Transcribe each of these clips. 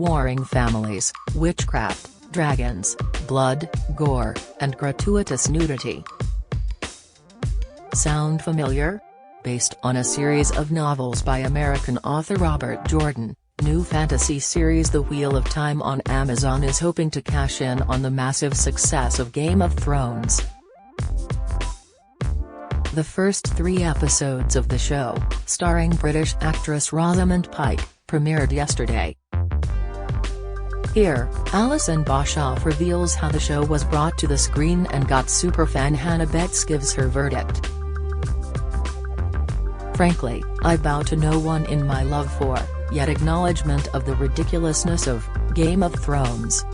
warring families, witchcraft, dragons, blood, gore, and gratuitous nudity. Sound familiar? Based on a series of novels by American author Robert Jordan, new fantasy series The Wheel of Time on Amazon is hoping to cash in on the massive success of Game of Thrones. The first 3 episodes of the show, starring British actress Rosamund Pike, premiered yesterday. Here, Alison Boshoff reveals how the show was brought to the screen and got superfan Hannah Betts gives her verdict. Frankly, I bow to no one in my love for, yet acknowledgement of the ridiculousness of, Game of Thrones.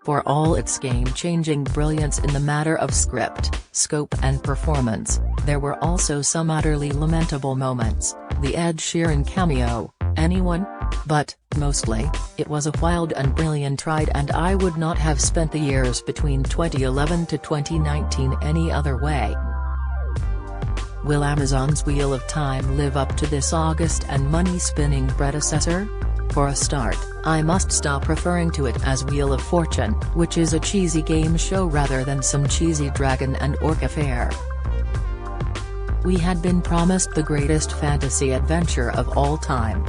For all its game-changing brilliance in the matter of script, scope and performance, there were also some utterly lamentable moments, the Ed Sheeran cameo, anyone? But, mostly, it was a wild and brilliant ride and I would not have spent the years between 2011 to 2019 any other way. Will Amazon's Wheel of Time live up to this august and money-spinning predecessor? For a start, I must stop referring to it as Wheel of Fortune, which is a cheesy game show rather than some cheesy dragon and orc affair. We had been promised the greatest fantasy adventure of all time.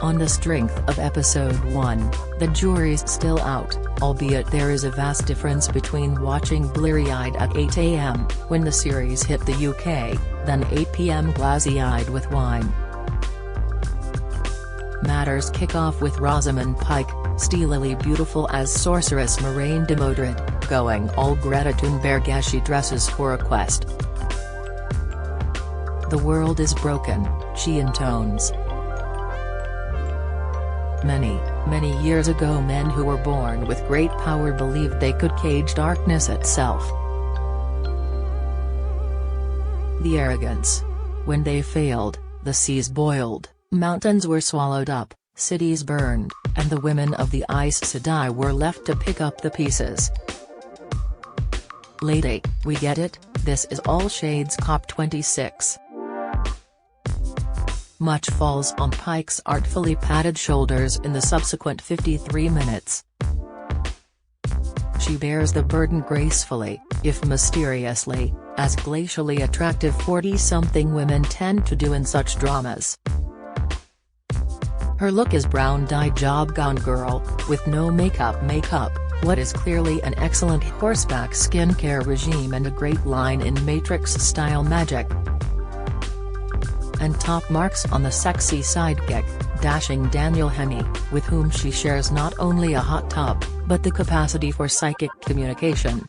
On the strength of episode 1, the jury's still out, albeit there is a vast difference between watching bleary-eyed at 8 AM, when the series hit the UK, than 8 PM glassy-eyed with wine. Matters kick off with Rosamund Pike, steelily beautiful as sorceress Moiraine de Modred, going all Greta Thunberg as she dresses for a quest. "The world is broken," she intones. Many years ago men who were born with great power believed they could cage darkness itself. The arrogance. When they failed, the seas boiled, mountains were swallowed up, cities burned, and the women of the Aes Sedai were left to pick up the pieces. Lady, we get it, this is all shades COP26. Much falls on Pike's artfully padded shoulders in the subsequent 53 minutes. She bears the burden gracefully, if mysteriously, as glacially attractive 40-something women tend to do in such dramas. Her look is brown-dyed job gone girl, with no makeup, what is clearly an excellent horseback skincare regime and a great line in Matrix-style magic. And top marks on the sexy sidekick, dashing Daniel Henney, with whom she shares not only a hot tub, but the capacity for psychic communication.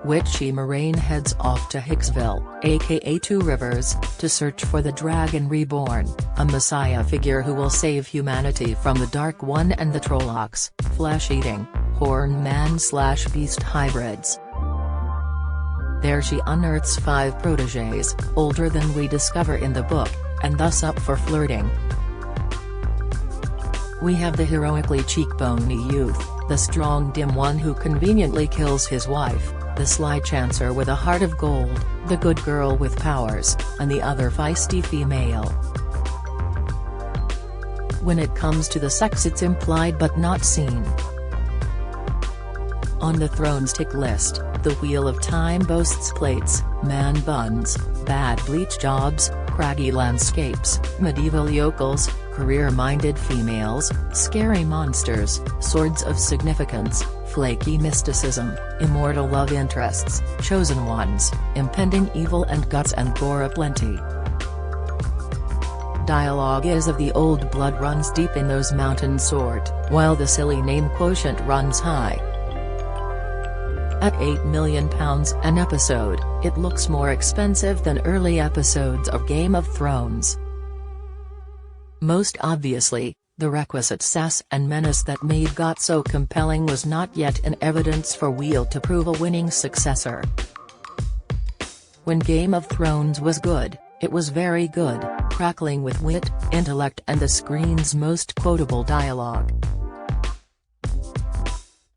Witchy Moiraine heads off to Hicksville, aka Two Rivers, to search for the Dragon Reborn, a messiah figure who will save humanity from the Dark One and the Trollocs, flesh-eating, horn man/beast hybrids. There she unearths 5 protégés, older than we discover in the book, and thus up for flirting. We have the heroically cheekbony youth, the strong dim one who conveniently kills his wife, the sly chancer with a heart of gold, the good girl with powers, and the other feisty female. When it comes to the sex it's implied but not seen. On the Thrones tick list, the Wheel of Time boasts plates, man buns, bad bleach jobs, craggy landscapes, medieval yokels, career-minded females, scary monsters, swords of significance, flaky mysticism, immortal love interests, chosen ones, impending evil and guts and gore aplenty. Dialogue is of the old blood runs deep in those mountain sort, while the silly name quotient runs high. At £8 million an episode, it looks more expensive than early episodes of Game of Thrones. Most obviously, the requisite sass and menace that made GOT so compelling was not yet in evidence for Wheel to prove a winning successor. When Game of Thrones was good, it was very good, crackling with wit, intellect and the screen's most quotable dialogue.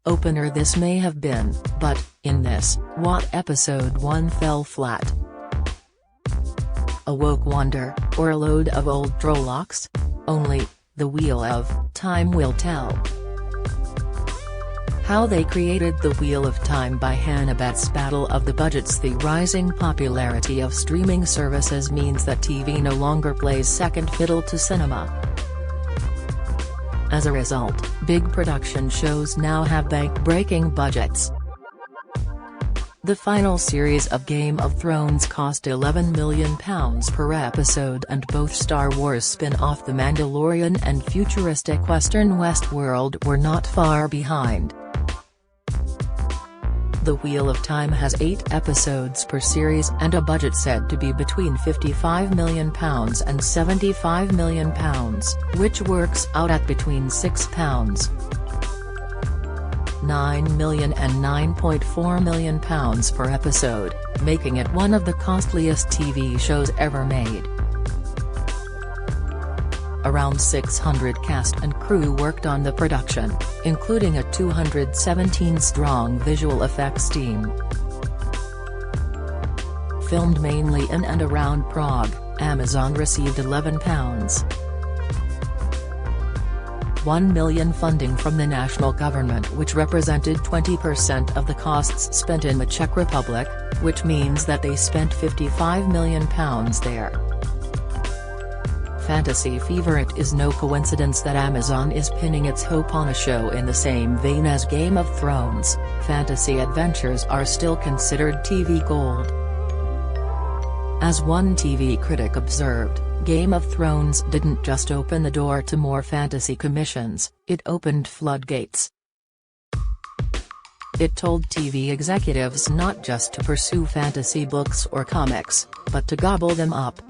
Opener this may have been, but, in this, what episode 1 fell flat. a woke wonder, or a load of old Trollocs? Only the Wheel of Time will tell. How they created the Wheel of Time by Hannibet's Battle of the Budgets. The rising popularity of streaming services means that TV no longer plays second fiddle to cinema. As a result, big production shows now have bank-breaking budgets. The final series of Game of Thrones cost £11 million per episode, and both Star Wars spin-off The Mandalorian and futuristic Western Westworld were not far behind. The Wheel of Time has 8 episodes per series and a budget said to be between £55 million and £75 million, which works out at between £6.9 million and £9.4 million per episode, making it one of the costliest TV shows ever made. Around 600 cast and crew worked on the production, including a 217-strong visual effects team. Filmed mainly in and around Prague, Amazon received £11.1 million funding from the national government, which represented 20% of the costs spent in the Czech Republic, which means that they spent £55 million there. Fantasy fever. It is no coincidence that Amazon is pinning its hope on a show in the same vein as Game of Thrones. Fantasy adventures are still considered TV gold. As one TV critic observed, Game of Thrones didn't just open the door to more fantasy commissions, it opened floodgates. It told TV executives not just to pursue fantasy books or comics, but to gobble them up.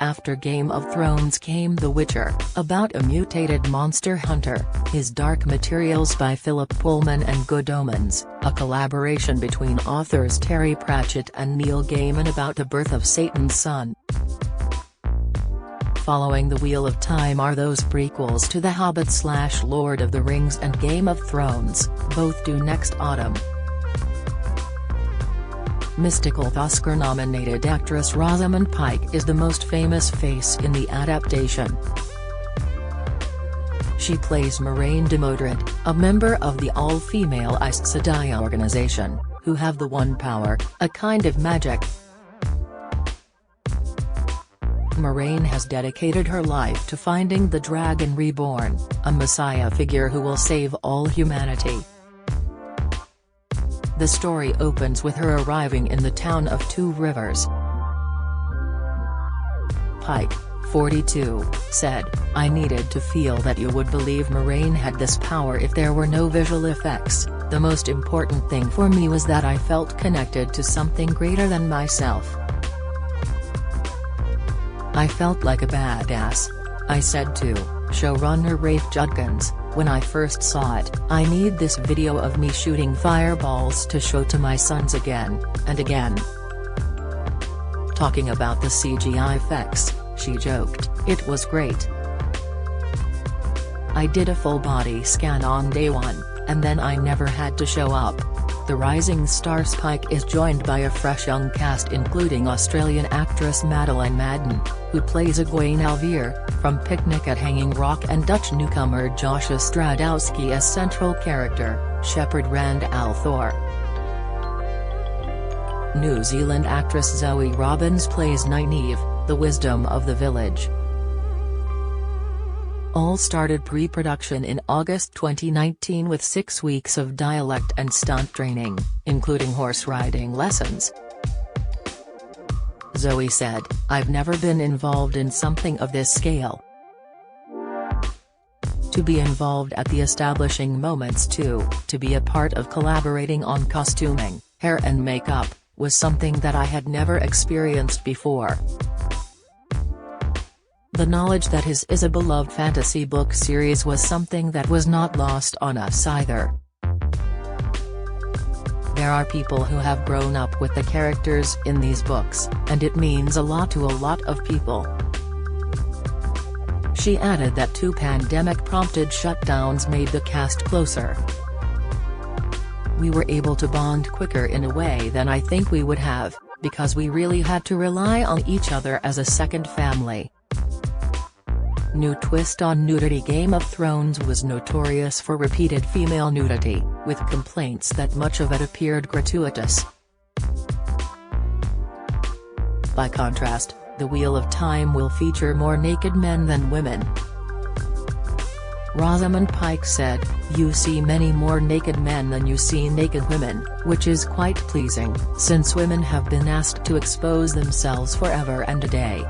After Game of Thrones came The Witcher, about a mutated monster hunter, His Dark Materials by Philip Pullman and Good Omens, a collaboration between authors Terry Pratchett and Neil Gaiman about the birth of Satan's son. Following The Wheel of Time are those prequels to The Hobbit/Lord of the Rings and Game of Thrones, both due next autumn. Mystical Oscar-nominated actress Rosamund Pike is the most famous face in the adaptation. She plays Moiraine de Modred, a member of the all-female Aes Sedai organization, who have the One Power, a kind of magic. Moiraine has dedicated her life to finding the Dragon Reborn, a messiah figure who will save all humanity. The story opens with her arriving in the town of Two Rivers. Pike, 42, said, "I needed to feel that you would believe Moiraine had this power if there were no visual effects. The most important thing for me was that I felt connected to something greater than myself. I felt like a badass," I said to showrunner Rafe Judkins. "When I first saw it, I need this video of me shooting fireballs to show to my sons again, and again." Talking about the CGI effects, she joked, "It was great. I did a full body scan on day one, and then I never had to show up." The rising star Pike is joined by a fresh young cast including Australian actress Madeleine Madden, who plays Egwene Alvear, from Picnic at Hanging Rock, and Dutch newcomer Joshua Stradowski as central character, Shepherd Rand al'Thor. New Zealand actress Zoe Robbins plays Nynaeve, the wisdom of the village. All started pre-production in August 2019 with 6 weeks of dialect and stunt training, including horse riding lessons. Zoe said, "I've never been involved in something of this scale. To be involved at the establishing moments too, to be a part of collaborating on costuming, hair and makeup, was something that I had never experienced before." The knowledge that his is a beloved fantasy book series was something that was not lost on us either. "There are people who have grown up with the characters in these books, and it means a lot to a lot of people." She added that 2 pandemic-prompted shutdowns made the cast closer. "We were able to bond quicker in a way than I think we would have, because we really had to rely on each other as a second family. New twist on nudity. Game of Thrones was notorious for repeated female nudity, with complaints that much of it appeared gratuitous. By contrast, The Wheel of Time will feature more naked men than women. Rosamund Pike said, "You see many more naked men than you see naked women, which is quite pleasing, since women have been asked to expose themselves forever and a day.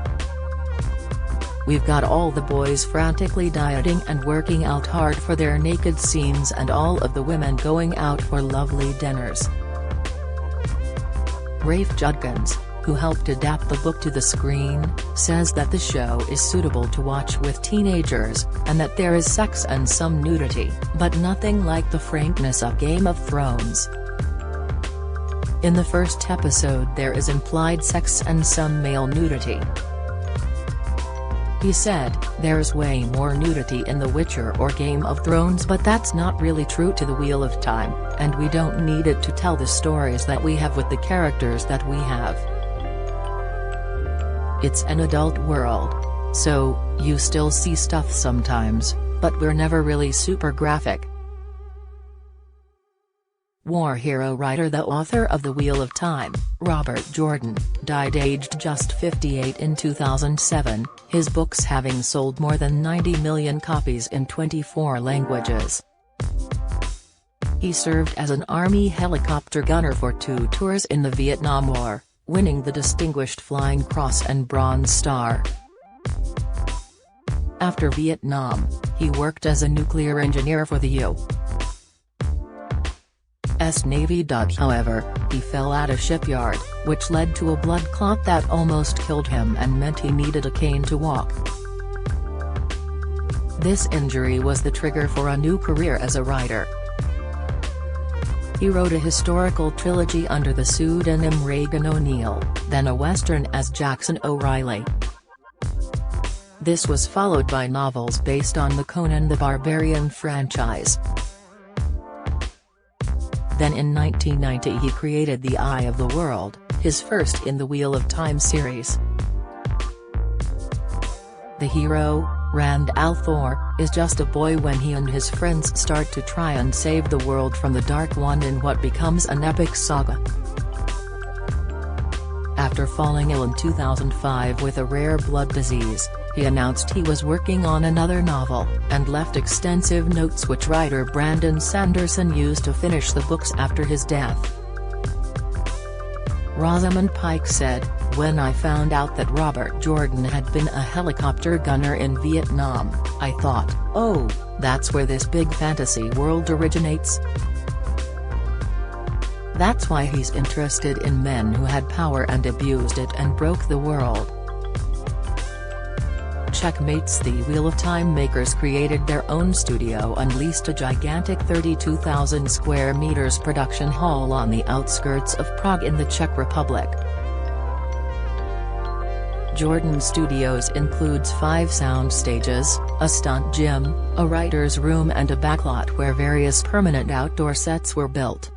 We've got all the boys frantically dieting and working out hard for their naked scenes and all of the women going out for lovely dinners." Rafe Judkins, who helped adapt the book to the screen, says that the show is suitable to watch with teenagers, and that there is sex and some nudity, but nothing like the frankness of Game of Thrones. In the first episode there is implied sex and some male nudity. He said, "There's way more nudity in The Witcher or Game of Thrones, but that's not really true to The Wheel of Time, and we don't need it to tell the stories that we have with the characters that we have. It's an adult world. So, you still see stuff sometimes, but we're never really super graphic." War hero writer. The author of The Wheel of Time, Robert Jordan, died aged just 58 in 2007, his books having sold more than 90 million copies in 24 languages. He served as an Army helicopter gunner for 2 tours in the Vietnam War, winning the Distinguished Flying Cross and Bronze Star. After Vietnam, he worked as a nuclear engineer for the U.S. Navy. However, he fell at a shipyard, which led to a blood clot that almost killed him and meant he needed a cane to walk. This injury was the trigger for a new career as a writer. He wrote a historical trilogy under the pseudonym Reagan O'Neill, then a western as Jackson O'Reilly. This was followed by novels based on the Conan the Barbarian franchise. Then in 1990 he created The Eye of the World, his first in the Wheel of Time series. The hero, Rand al'Thor, is just a boy when he and his friends start to try and save the world from the Dark One in what becomes an epic saga. After falling ill in 2005 with a rare blood disease, he announced he was working on another novel, and left extensive notes which writer Brandon Sanderson used to finish the books after his death. Rosamund Pike said, "When I found out that Robert Jordan had been a helicopter gunner in Vietnam, I thought, oh, that's where this big fantasy world originates. That's why he's interested in men who had power and abused it and broke the world." Checkmate's The Wheel of Time makers created their own studio and leased a gigantic 32,000 square meters production hall on the outskirts of Prague in the Czech Republic. Jordan Studios includes 5 sound stages, a stunt gym, a writer's room and a backlot where various permanent outdoor sets were built.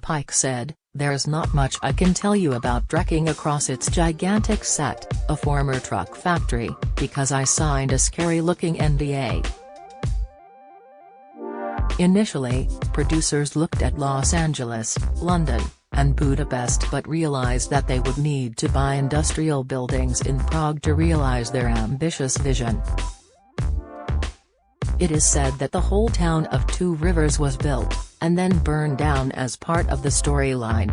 Pike said, "There's not much I can tell you about trekking across its gigantic set, a former truck factory, because I signed a scary-looking NDA." Initially, producers looked at Los Angeles, London, and Budapest but realized that they would need to buy industrial buildings in Prague to realize their ambitious vision. It is said that the whole town of Two Rivers was built, and then burned down as part of the storyline.